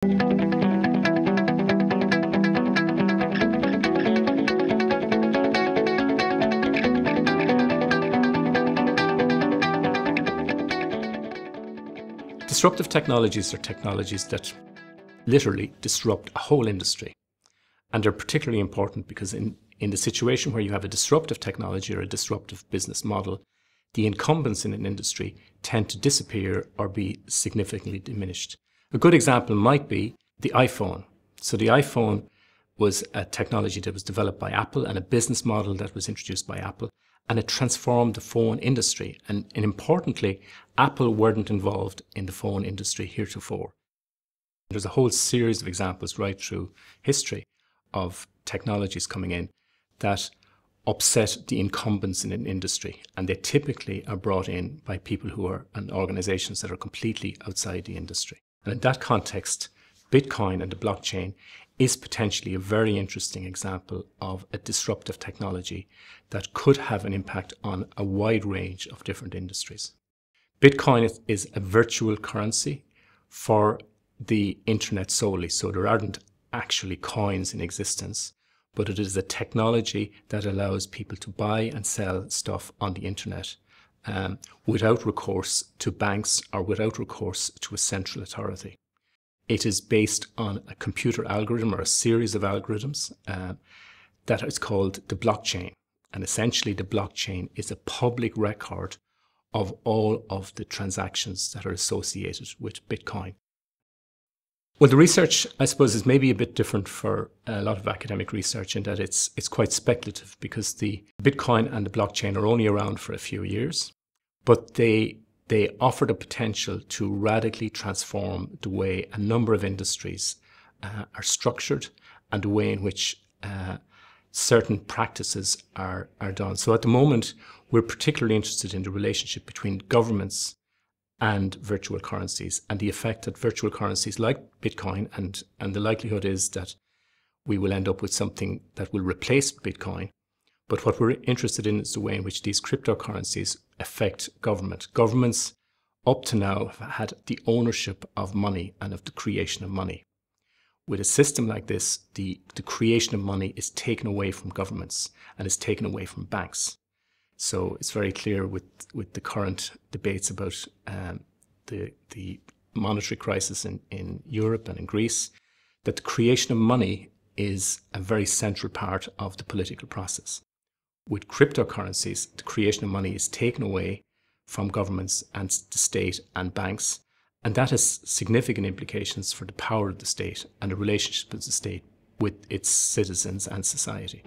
Disruptive technologies are technologies that literally disrupt a whole industry. And they're particularly important because in the situation where you have a disruptive technology or a disruptive business model, the incumbents in an industry tend to disappear or be significantly diminished. A good example might be the iPhone. So the iPhone was a technology that was developed by Apple and a business model that was introduced by Apple, and it transformed the phone industry. And importantly, Apple weren't involved in the phone industry heretofore. There's a whole series of examples right through history of technologies coming in that upset the incumbents in an industry, and they typically are brought in by people who are and organizations that are completely outside the industry. And in that context, Bitcoin and the blockchain is potentially a very interesting example of a disruptive technology that could have an impact on a wide range of different industries. Bitcoin is a virtual currency for the internet solely, so there aren't actually coins in existence, but it is a technology that allows people to buy and sell stuff on the internet without recourse to banks or without recourse to a central authority. It is based on a computer algorithm or a series of algorithms that is called the blockchain. And essentially the blockchain is a public record of all of the transactions that are associated with Bitcoin. Well, the research, I suppose, is maybe a bit different for a lot of academic research in that it's quite speculative, because the Bitcoin and the blockchain are only around for a few years, but they offer the potential to radically transform the way a number of industries are structured and the way in which certain practices are done. So at the moment, we're particularly interested in the relationship between governments and virtual currencies, and the effect that virtual currencies like Bitcoin, and the likelihood is that we will end up with something that will replace Bitcoin. But what we're interested in is the way in which these cryptocurrencies affect government. Governments up to now have had the ownership of money and of the creation of money. With a system like this, the creation of money is taken away from governments and is taken away from banks. So it's very clear with the current debates about the monetary crisis in Europe and in Greece, that the creation of money is a very central part of the political process. With cryptocurrencies, the creation of money is taken away from governments and the state and banks, and that has significant implications for the power of the state and the relationship of the state with its citizens and society.